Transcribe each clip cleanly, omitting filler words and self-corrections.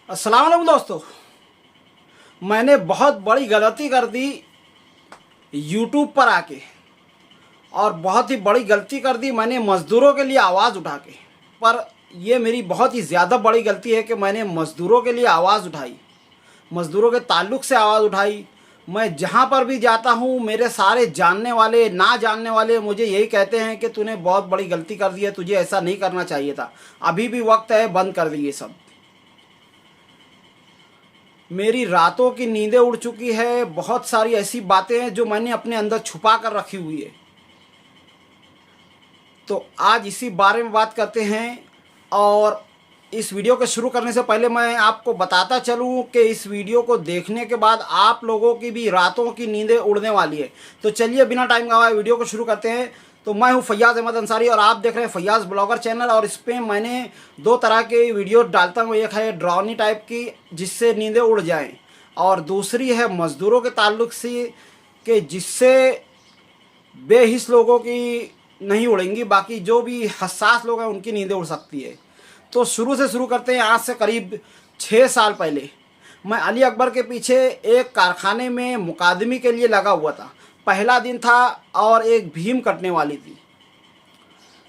अस्सलाम वालेकुम दोस्तों। मैंने बहुत बड़ी गलती कर दी यूट्यूब पर आके, और बहुत ही बड़ी गलती कर दी मैंने मज़दूरों के लिए आवाज़ उठा के। पर यह मेरी बहुत ही ज़्यादा बड़ी गलती है कि मैंने मज़दूरों के लिए आवाज़ उठाई, मज़दूरों के ताल्लुक़ से आवाज़ उठाई। मैं जहाँ पर भी जाता हूँ मेरे सारे जानने वाले ना जानने वाले मुझे यही कहते हैं कि तूने बहुत बड़ी गलती कर दी है, तुझे ऐसा नहीं करना चाहिए था। अभी भी वक्त है, बंद कर दिए सब। मेरी रातों की नींदें उड़ चुकी है। बहुत सारी ऐसी बातें हैं जो मैंने अपने अंदर छुपा कर रखी हुई है। तो आज इसी बारे में बात करते हैं। और इस वीडियो को शुरू करने से पहले मैं आपको बताता चलूं कि इस वीडियो को देखने के बाद आप लोगों की भी रातों की नींदें उड़ने वाली है। तो चलिए बिना टाइम गवाए वीडियो को शुरू करते हैं। तो मैं हूं फैयाज़ अहमद अंसारी और आप देख रहे हैं फैयाज़ ब्लॉगर चैनल। और इस पर मैंने दो तरह के वीडियो डालता हूं। एक है ड्रावनी टाइप की जिससे नींदें उड़ जाएं, और दूसरी है मज़दूरों के ताल्लुक़ से कि जिससे बेहिस लोगों की नहीं उड़ेंगी, बाकी जो भी हसास लोग हैं उनकी नींदें उड़ सकती है। तो शुरू से शुरू करते हैं। आज से करीब 6 साल पहले मैं अली अकबर के पीछे एक कारखाने में मुकादमी के लिए लगा हुआ था। पहला दिन था और एक भीम कटने वाली थी।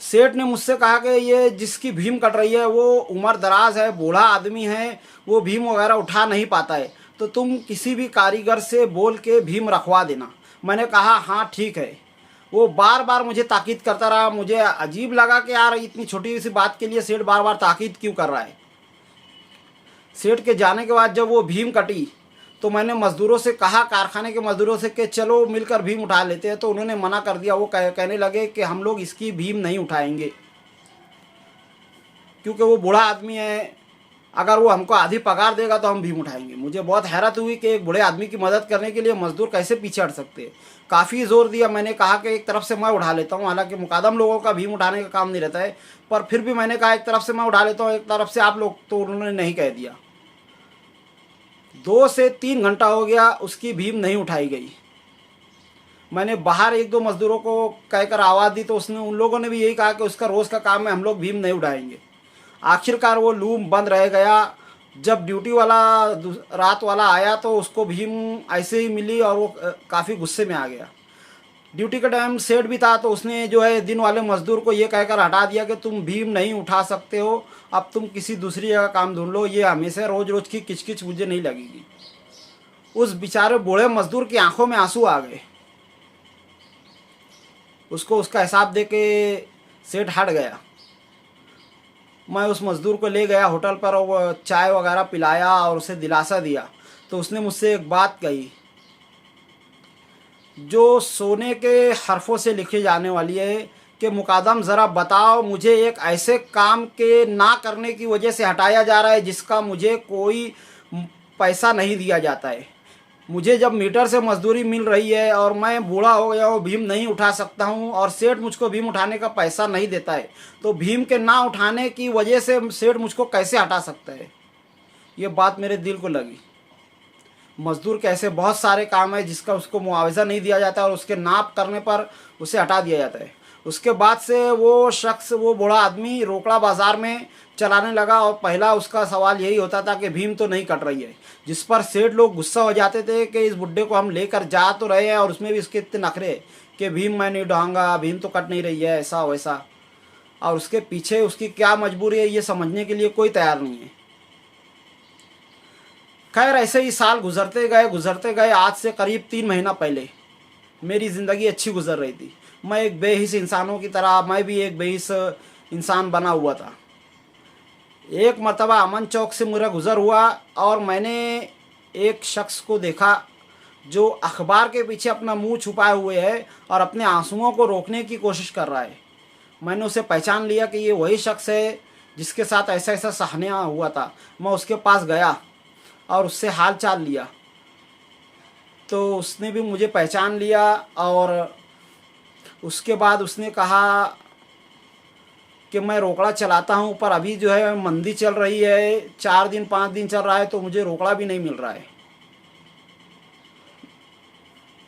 सेठ ने मुझसे कहा कि ये जिसकी भीम कट रही है वो उम्र दराज है, बूढ़ा आदमी है, वो भीम वगैरह उठा नहीं पाता है, तो तुम किसी भी कारीगर से बोल के भीम रखवा देना। मैंने कहा हाँ ठीक है। वो बार बार मुझे ताकीद करता रहा। मुझे अजीब लगा कि यार इतनी छोटी सी बात के लिए सेठ बार बार ताकीद क्यों कर रहा है। सेठ के जाने के बाद जब वो भीम कटी तो मैंने मज़दूरों से कहा, कारखाने के मज़दूरों से, कि चलो मिलकर भीम उठा लेते हैं। तो उन्होंने मना कर दिया। वो कहने लगे कि हम लोग इसकी भीम नहीं उठाएंगे क्योंकि वो बूढ़ा आदमी है, अगर वो हमको आधी पगार देगा तो हम भीम उठाएंगे। मुझे बहुत हैरत हुई कि एक बूढ़े आदमी की मदद करने के लिए मज़दूर कैसे पीछे हट सकते हैं। काफ़ी ज़ोर दिया। मैंने कहा कि एक तरफ से मैं उठा लेता हूँ, हालांकि मुकादम लोगों का भीम उठाने का काम नहीं रहता है, पर फिर भी मैंने कहा एक तरफ से मैं उठा लेता हूँ, एक तरफ से आप लोग। तो उन्होंने नहीं कह दिया। 2 से 3 घंटा हो गया, उसकी भीम नहीं उठाई गई। मैंने बाहर एक दो मज़दूरों को कहकर आवाज़ दी तो उन लोगों ने भी यही कहा कि उसका रोज़ का काम है, हम लोग भीम नहीं उठाएंगे। आखिरकार वो लूम बंद रह गया। जब ड्यूटी वाला रात वाला आया तो उसको भीम ऐसे ही मिली और वो काफ़ी गुस्से में आ गया। ड्यूटी का टाइम सेठ भी था तो उसने जो है दिन वाले मज़दूर को ये कहकर हटा दिया कि तुम भीम नहीं उठा सकते हो, अब तुम किसी दूसरी जगह काम ढूंढ लो, ये हमेशा रोज़ रोज़ की किचकिच मुझे नहीं लगेगी। उस बेचारे बूढ़े मज़दूर की आंखों में आंसू आ गए। उसको उसका हिसाब दे के सेठ हट गया। मैं उस मज़दूर को ले गया होटल पर और वो चाय वगैरह पिलाया और उसे दिलासा दिया। तो उसने मुझसे एक बात कही जो सोने के हरफों से लिखी जाने वाली है कि मुकादम ज़रा बताओ, मुझे एक ऐसे काम के ना करने की वजह से हटाया जा रहा है जिसका मुझे कोई पैसा नहीं दिया जाता है। मुझे जब मीटर से मजदूरी मिल रही है और मैं बूढ़ा हो गया हूँ, भीम नहीं उठा सकता हूँ और सेठ मुझको भीम उठाने का पैसा नहीं देता है, तो भीम के ना उठाने की वजह से सेठ मुझको कैसे हटा सकता है। ये बात मेरे दिल को लगी। मज़दूर के ऐसे बहुत सारे काम है जिसका उसको मुआवजा नहीं दिया जाता और उसके नाप करने पर उसे हटा दिया जाता है। उसके बाद से वो शख्स, वो बूढ़ा आदमी रोकड़ा बाज़ार में चलाने लगा और पहला उसका सवाल यही होता था कि भीम तो नहीं कट रही है, जिस पर सेठ लोग गुस्सा हो जाते थे कि इस बुड्ढे को हम लेकर जा तो रहे हैं और उसमें भी इसके इतने नखरे कि भीम मैं नहीं उठाऊंगा, भीम तो कट नहीं रही है, ऐसा वैसा। और उसके पीछे उसकी क्या मजबूरी है ये समझने के लिए कोई तैयार नहीं है। खैर ऐसे ही साल गुजरते गए। आज से करीब 3 महीना पहले मेरी ज़िंदगी अच्छी गुजर रही थी। मैं एक बेहिस इंसानों की तरह, मैं भी एक बेहिस इंसान बना हुआ था। एक मर्तबा अमन चौक से मेरा गुज़र हुआ और मैंने एक शख्स को देखा जो अखबार के पीछे अपना मुंह छुपाए हुए है और अपने आंसुओं को रोकने की कोशिश कर रहा है। मैंने उसे पहचान लिया कि ये वही शख्स है जिसके साथ ऐसा ऐसा साहनिया हुआ था। मैं उसके पास गया और उससे हाल चाल लिया तो उसने भी मुझे पहचान लिया और उसके बाद उसने कहा कि मैं रोकड़ा चलाता हूँ, पर अभी जो है मंदी चल रही है, 4 दिन 5 दिन चल रहा है तो मुझे रोकड़ा भी नहीं मिल रहा है।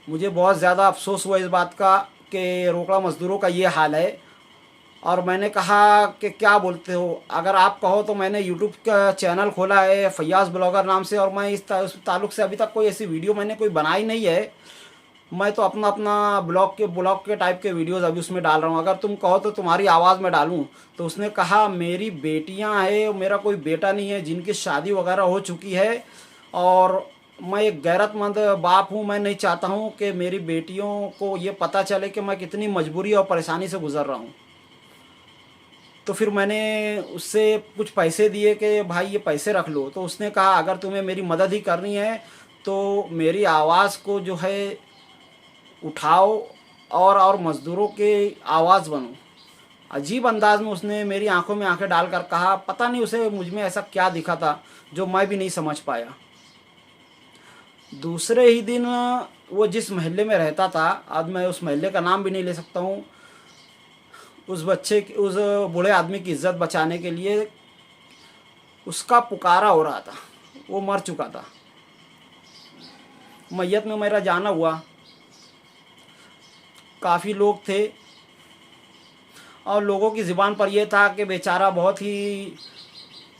मुझे बहुत ज़्यादा अफसोस हुआ इस बात का कि रोकड़ा मज़दूरों का ये हाल है। और मैंने कहा कि क्या बोलते हो, अगर आप कहो तो मैंने यूट्यूब का चैनल खोला है फैयाज़ ब्लॉगर नाम से, और मैं उस ताल्लुक़ से अभी तक कोई ऐसी वीडियो मैंने कोई बनाई नहीं है। मैं तो अपना अपना ब्लॉग के टाइप के वीडियोस अभी उसमें डाल रहा हूँ, अगर तुम कहो तो तुम्हारी आवाज़ में डालूँ। तो उसने कहा मेरी बेटियाँ हैं, मेरा कोई बेटा नहीं है जिनकी शादी वगैरह हो चुकी है, और मैं एक गैरतमंद बाप हूँ। मैं नहीं चाहता हूँ कि मेरी बेटियों को ये पता चले कि मैं कितनी मजबूरी और परेशानी से गुज़र रहा हूँ। तो फिर मैंने उससे कुछ पैसे दिए कि भाई ये पैसे रख लो। तो उसने कहा अगर तुम्हें मेरी मदद ही करनी है तो मेरी आवाज़ को जो है उठाओ और मज़दूरों के आवाज़ बनो। अजीब अंदाज में उसने मेरी आंखों में आंखें डालकर कहा, पता नहीं उसे मुझ में ऐसा क्या दिखा था जो मैं भी नहीं समझ पाया। दूसरे ही दिन वो जिस मोहल्ले में रहता था, आज मैं उस मोहल्ले का नाम भी नहीं ले सकता हूँ, उस बूढ़े आदमी की इज्जत बचाने के लिए उसका पुकारा हो रहा था। वो मर चुका था। मैयत में मेरा जाना हुआ, काफ़ी लोग थे और लोगों की ज़ुबान पर यह था कि बेचारा बहुत ही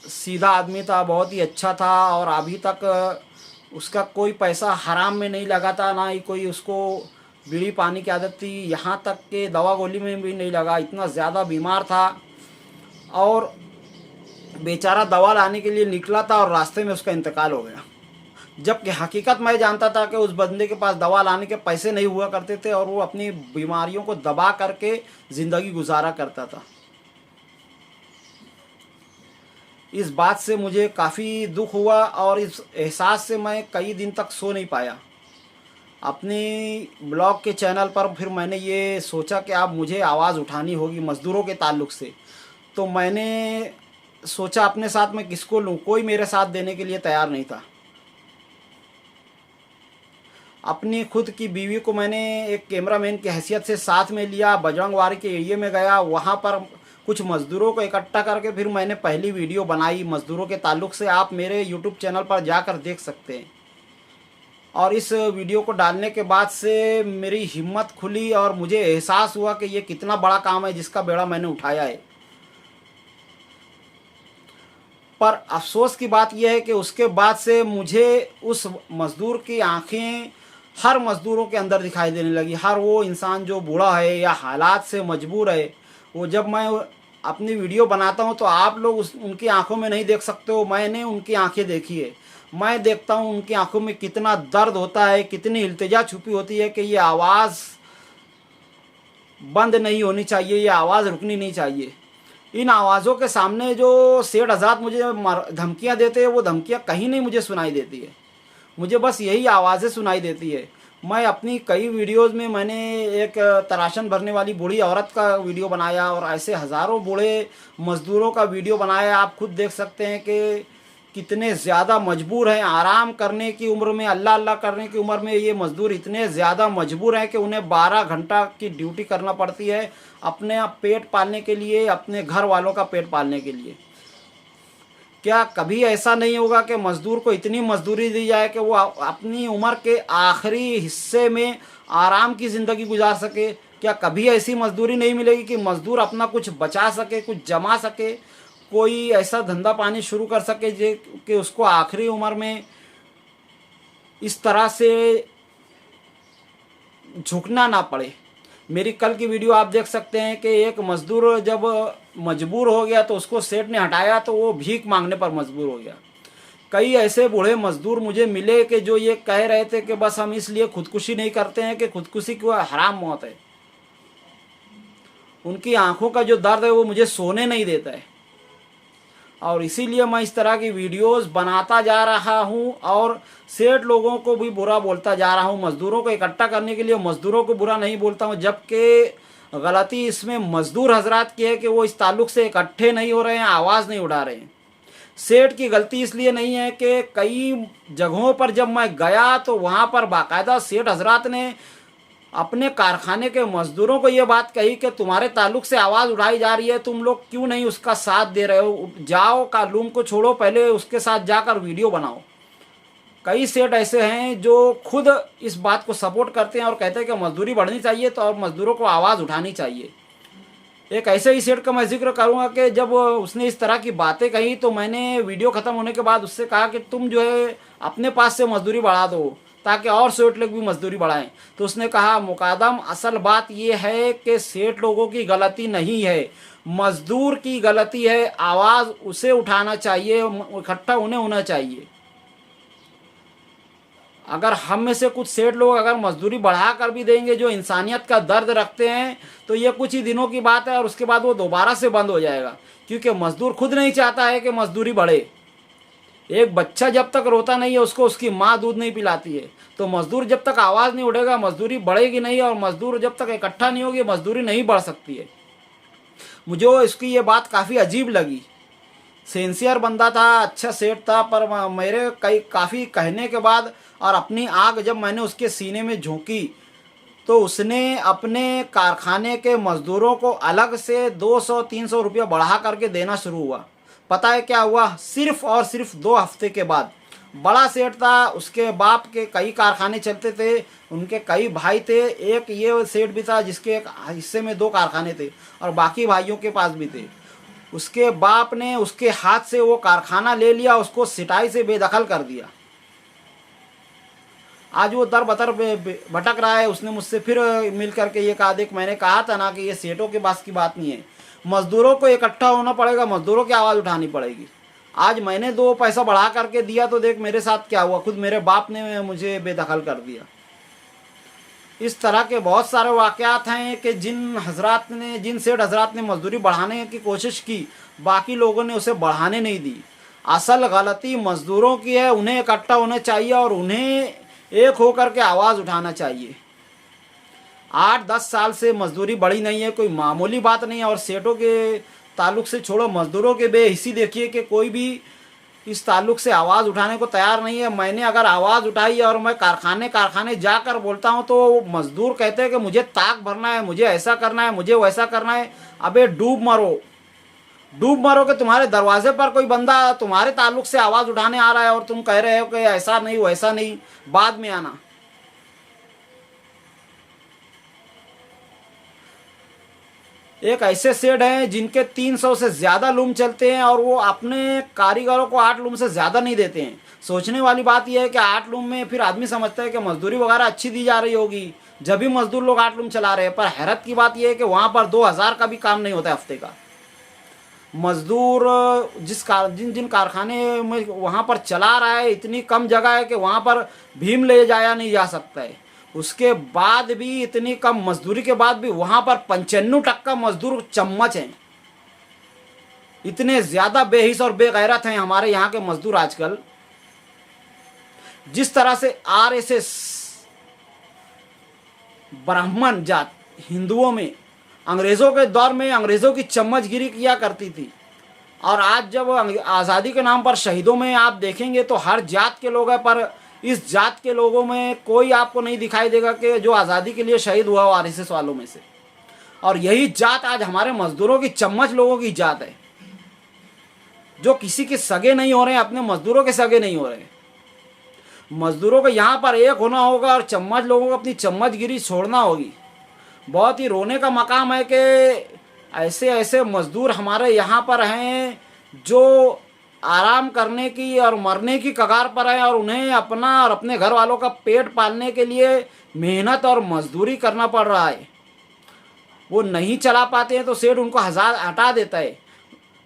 सीधा आदमी था, बहुत ही अच्छा था, और अभी तक उसका कोई पैसा हराम में नहीं लगा था, ना ही कोई उसको बीड़ी पानी की आदत थी, यहाँ तक कि दवा गोली में भी नहीं लगा। इतना ज़्यादा बीमार था और बेचारा दवा लाने के लिए निकला था और रास्ते में उसका इंतकाल हो गया। जबकि हकीकत मैं जानता था कि उस बंदे के पास दवा लाने के पैसे नहीं हुआ करते थे और वो अपनी बीमारियों को दबा करके ज़िंदगी गुजारा करता था। इस बात से मुझे काफ़ी दुख हुआ और इस एहसास से मैं कई दिन तक सो नहीं पाया। अपनी ब्लॉग के चैनल पर फिर मैंने ये सोचा कि अब मुझे आवाज़ उठानी होगी मज़दूरों के ताल्लुक़ से। तो मैंने सोचा अपने साथ मैं किसको लूँ, कोई मेरे साथ देने के लिए तैयार नहीं था। अपनी खुद की बीवी को मैंने एक कैमरामैन की हैसियत से साथ में लिया, बजरंगवाड़ी के एरिए में गया, वहाँ पर कुछ मज़दूरों को इकट्ठा करके फिर मैंने पहली वीडियो बनाई मज़दूरों के ताल्लुक़ से। आप मेरे यूट्यूब चैनल पर जाकर देख सकते हैं। और इस वीडियो को डालने के बाद से मेरी हिम्मत खुली और मुझे एहसास हुआ कि ये कितना बड़ा काम है जिसका बेड़ा मैंने उठाया है। पर अफसोस की बात यह है कि उसके बाद से मुझे उस मज़दूर की आंखें हर मज़दूरों के अंदर दिखाई देने लगी। हर वो इंसान जो बूढ़ा है या हालात से मजबूर है, वो जब मैं अपनी वीडियो बनाता हूँ तो आप लोग उनकी आंखों में नहीं देख सकते हो, मैंने उनकी आंखें देखी है। मैं देखता हूँ उनकी आंखों में कितना दर्द होता है, कितनी इल्तिजा छुपी होती है कि ये आवाज़ बंद नहीं होनी चाहिए, ये आवाज़ रुकनी नहीं चाहिए। इन आवाज़ों के सामने जो सेठ हज़रात मुझे धमकियाँ देते हैं, वो धमकियाँ कहीं नहीं मुझे सुनाई देती है। मुझे बस यही आवाज़ें सुनाई देती है। मैं अपनी कई वीडियोज़ में मैंने एक तराशन भरने वाली बूढ़ी औरत का वीडियो बनाया और ऐसे हज़ारों बूढ़े मज़दूरों का वीडियो बनाया। आप खुद देख सकते हैं कि कितने ज़्यादा मजबूर हैं। आराम करने की उम्र में, अल्लाह अल्लाह करने की उम्र में ये मज़दूर इतने ज़्यादा मजबूर हैं कि उन्हें 12 घंटा की ड्यूटी करना पड़ती है अपने पेट पालने के लिए, अपने घर वालों का पेट पालने के लिए। क्या कभी ऐसा नहीं होगा कि मज़दूर को इतनी मजदूरी दी जाए कि वो अपनी उम्र के आखिरी हिस्से में आराम की ज़िंदगी गुजार सके? क्या कभी ऐसी मजदूरी नहीं मिलेगी कि मज़दूर अपना कुछ बचा सके, कुछ जमा सके, कोई ऐसा धंधा पानी शुरू कर सके जे कि उसको आखिरी उम्र में इस तरह से झुकना ना पड़े? मेरी कल की वीडियो आप देख सकते हैं कि एक मज़दूर जब मजबूर हो गया तो उसको सेठ ने हटाया तो वो भीख मांगने पर मजबूर हो गया। कई ऐसे बूढ़े मज़दूर मुझे मिले कि जो ये कह रहे थे कि बस हम इसलिए खुदकुशी नहीं करते हैं कि खुदकुशी की हराम मौत है। उनकी आंखों का जो दर्द है वो मुझे सोने नहीं देता है और इसीलिए मैं इस तरह की वीडियोस बनाता जा रहा हूं और सेठ लोगों को भी बुरा बोलता जा रहा हूं। मज़दूरों को इकट्ठा करने के लिए मज़दूरों को बुरा नहीं बोलता हूं, जबकि गलती इसमें मज़दूर हजरात की है कि वो इस ताल्लुक़ से इकट्ठे नहीं हो रहे हैं, आवाज़ नहीं उठा रहे हैं। सेठ की गलती इसलिए नहीं है कि कई जगहों पर जब मैं गया तो वहाँ पर बाकायदा सेठ हजरात ने अपने कारखाने के मज़दूरों को ये बात कही कि तुम्हारे ताल्लुक़ से आवाज़ उठाई जा रही है, तुम लोग क्यों नहीं उसका साथ दे रहे हो? जाओ कालूम को छोड़ो, पहले उसके साथ जाकर वीडियो बनाओ। कई सेठ ऐसे हैं जो खुद इस बात को सपोर्ट करते हैं और कहते हैं कि मजदूरी बढ़नी चाहिए तो और मज़दूरों को आवाज़ उठानी चाहिए। एक ऐसे ही सेठ का मैं जिक्र करूंगा कि जब उसने इस तरह की बातें कही तो मैंने वीडियो ख़त्म होने के बाद उससे कहा कि तुम जो है अपने पास से मजदूरी बढ़ा दो ताकि और सेठ लोग भी मजदूरी बढ़ाएं। तो उसने कहा मुकादम असल बात यह है कि सेठ लोगों की गलती नहीं है, मजदूर की गलती है। आवाज़ उसे उठाना चाहिए, इकट्ठा उन्हें होना चाहिए। अगर हम में से कुछ सेठ लोग अगर मजदूरी बढ़ा कर भी देंगे जो इंसानियत का दर्द रखते हैं तो ये कुछ ही दिनों की बात है और उसके बाद वो दोबारा से बंद हो जाएगा, क्योंकि मजदूर खुद नहीं चाहता है कि मजदूरी बढ़े। एक बच्चा जब तक रोता नहीं है उसको उसकी माँ दूध नहीं पिलाती है, तो मजदूर जब तक आवाज़ नहीं उठेगा मजदूरी बढ़ेगी नहीं, और मजदूर जब तक इकट्ठा नहीं होगी मजदूरी नहीं बढ़ सकती है। मुझे इसकी ये बात काफ़ी अजीब लगी। सिंसियर बंदा था, अच्छा सेठ था, पर मेरे काफ़ी कहने के बाद और अपनी आग जब मैंने उसके सीने में झोंकी तो उसने अपने कारखाने के मज़दूरों को अलग से 200-300 रुपया बढ़ा करके देना शुरू हुआ। पता है क्या हुआ? सिर्फ और सिर्फ 2 हफ्ते के बाद। बड़ा सेठ था, उसके बाप के कई कारखाने चलते थे, उनके कई भाई थे, एक ये सेठ भी था जिसके एक हिस्से में 2 कारखाने थे और बाकी भाइयों के पास भी थे। उसके बाप ने उसके हाथ से वो कारखाना ले लिया, उसको सिटाई से बेदखल कर दिया। आज वो दर बतर भटक रहा है। उसने मुझसे फिर मिल करके ये कहा, देख मैंने कहा था ना कि ये सेठों के पास की बात नहीं है, मज़दूरों को इकट्ठा होना पड़ेगा, मज़दूरों की आवाज़ उठानी पड़ेगी। आज मैंने 2 पैसा बढ़ा करके दिया तो देख मेरे साथ क्या हुआ, खुद मेरे बाप ने मुझे बेदखल कर दिया। इस तरह के बहुत सारे वाक़यात हैं कि जिन सेठ हजरात ने मजदूरी बढ़ाने की कोशिश की, बाकी लोगों ने उसे बढ़ाने नहीं दी। असल गलती मज़दूरों की है, उन्हें इकट्ठा होना चाहिए और उन्हें एक होकर के आवाज़ उठाना चाहिए। 8-10 साल से मजदूरी बढ़ी नहीं है, कोई मामूली बात नहीं है। और सेठों के ताल्लुक से छोड़ो, मज़दूरों के बेहिस्सी देखिए कि कोई भी इस ताल्लुक से आवाज़ उठाने को तैयार नहीं है। मैंने अगर आवाज़ उठाई और मैं कारखाने जाकर बोलता हूँ तो मज़दूर कहते हैं कि मुझे ताक भरना है, मुझे ऐसा करना है, मुझे वैसा करना है। अबे डूब मरो कि तुम्हारे दरवाजे पर कोई बंदा तुम्हारे ताल्लुक से आवाज़ उठाने आ रहा है और तुम कह रहे हो कि ऐसा नहीं वैसा नहीं, बाद में आना। एक ऐसे सेठ हैं जिनके 300 से ज़्यादा लूम चलते हैं और वो अपने कारीगरों को 8 लूम से ज़्यादा नहीं देते हैं। सोचने वाली बात यह है कि 8 लूम में फिर आदमी समझता है कि मजदूरी वगैरह अच्छी दी जा रही होगी जब भी मजदूर लोग 8 लूम चला रहे हैं, पर हैरत की बात यह है कि वहाँ पर 2000 का भी काम नहीं होता है हफ्ते का। मजदूर जिन जिन कारखाने में वहाँ पर चला रहा है, इतनी कम जगह है कि वहाँ पर भीम ले जाया नहीं जा सकता है। उसके बाद भी इतनी कम मजदूरी के बाद भी वहाँ पर 95% मजदूर चम्मच हैं। इतने ज़्यादा बेहिस और बेगैरत हैं हमारे यहाँ के मजदूर आजकल। जिस तरह से आरएसएस ब्राह्मण जात हिंदुओं में अंग्रेज़ों के दौर में अंग्रेज़ों की चम्मचगिरी किया करती थी, और आज जब आज़ादी के नाम पर शहीदों में आप देखेंगे तो हर जात के लोग हैं, पर इस जात के लोगों में कोई आपको नहीं दिखाई देगा कि जो आज़ादी के लिए शहीद हुआ हो आरएसएस वालों में से। और यही जात आज हमारे मजदूरों की चम्मच लोगों की जात है, जो किसी के सगे नहीं हो रहे हैं, अपने मजदूरों के सगे नहीं हो रहे हैं। मजदूरों को यहाँ पर एक होना होगा और चम्मच लोगों को अपनी चम्मचगिरी छोड़ना होगी। बहुत ही रोने का मकाम है कि ऐसे ऐसे मजदूर हमारे यहाँ पर हैं जो आराम करने की और मरने की कगार पर हैं, और उन्हें अपना और अपने घर वालों का पेट पालने के लिए मेहनत और मजदूरी करना पड़ रहा है। वो नहीं चला पाते हैं तो सेठ उनको हटा देता है,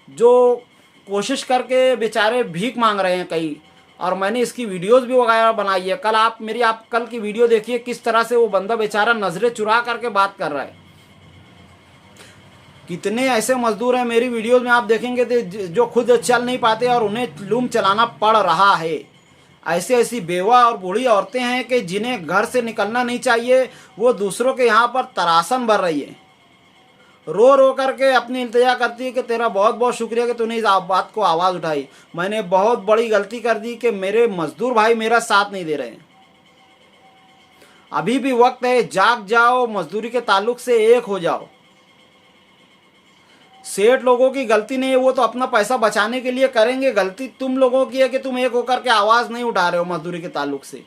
जो कोशिश करके बेचारे भीख मांग रहे हैं कई। और मैंने इसकी वीडियोस भी वगैरह बनाई है। आप कल की वीडियो देखिए किस तरह से वो बंदा बेचारा नजरें चुरा करके बात कर रहा है। कितने ऐसे मजदूर हैं मेरी वीडियोस में आप देखेंगे जो खुद चल नहीं पाते और उन्हें लूम चलाना पड़ रहा है। ऐसी ऐसी बेवा और बूढ़ी औरतें हैं कि जिन्हें घर से निकलना नहीं चाहिए, वो दूसरों के यहाँ पर तरासन भर रही है, रो रो करके अपनी इल्तिजा करती है कि तेरा बहुत बहुत शुक्रिया कि तूने इस बात को आवाज़ उठाई। मैंने बहुत बड़ी गलती कर दी कि मेरे मजदूर भाई मेरा साथ नहीं दे रहे हैं। अभी भी वक्त है, जाग जाओ, मजदूरी के ताल्लुक से एक हो जाओ। सेठ लोगों की गलती नहीं है, वो तो अपना पैसा बचाने के लिए करेंगे। गलती तुम लोगों की है कि तुम एक होकर के आवाज़ नहीं उठा रहे हो मजदूरी के ताल्लुक से।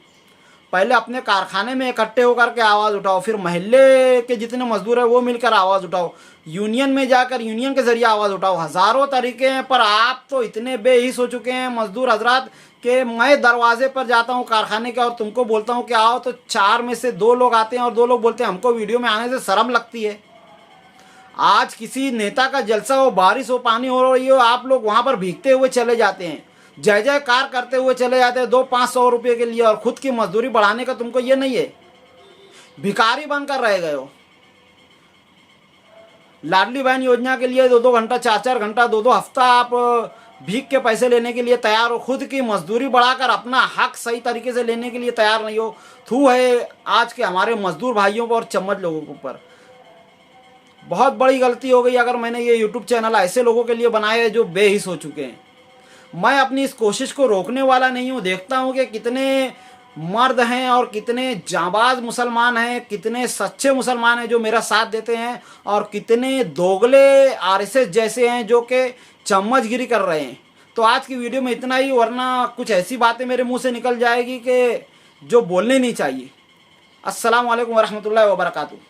पहले अपने कारखाने में इकट्ठे होकर के आवाज़ उठाओ, फिर मोहल्ले के जितने मजदूर हैं वो मिलकर आवाज़ उठाओ, यूनियन में जाकर यूनियन के ज़रिए आवाज़ उठाओ। हज़ारों तरीके हैं, पर आप तो इतने बेहिस हो चुके हैं मजदूर हजरात कि मैं दरवाजे पर जाता हूँ कारखाने के और तुमको बोलता हूँ कि आओ, तो 4 में से 2 लोग आते हैं और 2 लोग बोलते हैं हमको वीडियो में आने से शर्म लगती है। आज किसी नेता का जलसा हो, बारिश हो, पानी हो रही हो, आप लोग वहाँ पर भीगते हुए चले जाते हैं, जय जयकार करते हुए चले जाते हैं 200-500 रुपये के लिए, और खुद की मजदूरी बढ़ाने का तुमको ये नहीं है। भिखारी बनकर रह गए हो। लाडली बहन योजना के लिए 2-2 घंटा, 4-4 घंटा, 2-2 हफ्ता आप भीख के पैसे लेने के लिए तैयार हो, खुद की मजदूरी बढ़ाकर अपना हक सही तरीके से लेने के लिए तैयार नहीं हो। थू है आज के हमारे मजदूर भाइयों पर और चम्मच लोगों के ऊपर। बहुत बड़ी गलती हो गई अगर मैंने ये यूट्यूब चैनल ऐसे लोगों के लिए बनाया है जो बेहिस हो चुके हैं। मैं अपनी इस कोशिश को रोकने वाला नहीं हूँ। देखता हूँ कि कितने मर्द हैं और कितने जाबाज मुसलमान हैं, कितने सच्चे मुसलमान हैं जो मेरा साथ देते हैं, और कितने दोगले आरएसएस जैसे हैं जो कि चम्मचगिरी कर रहे हैं। तो आज की वीडियो में इतना ही, वरना कुछ ऐसी बातें मेरे मुंह से निकल जाएगी कि जो बोलने नहीं चाहिए। अस्सलाम वालेकुम वरहमतुल्लाहि वबरकातुहू।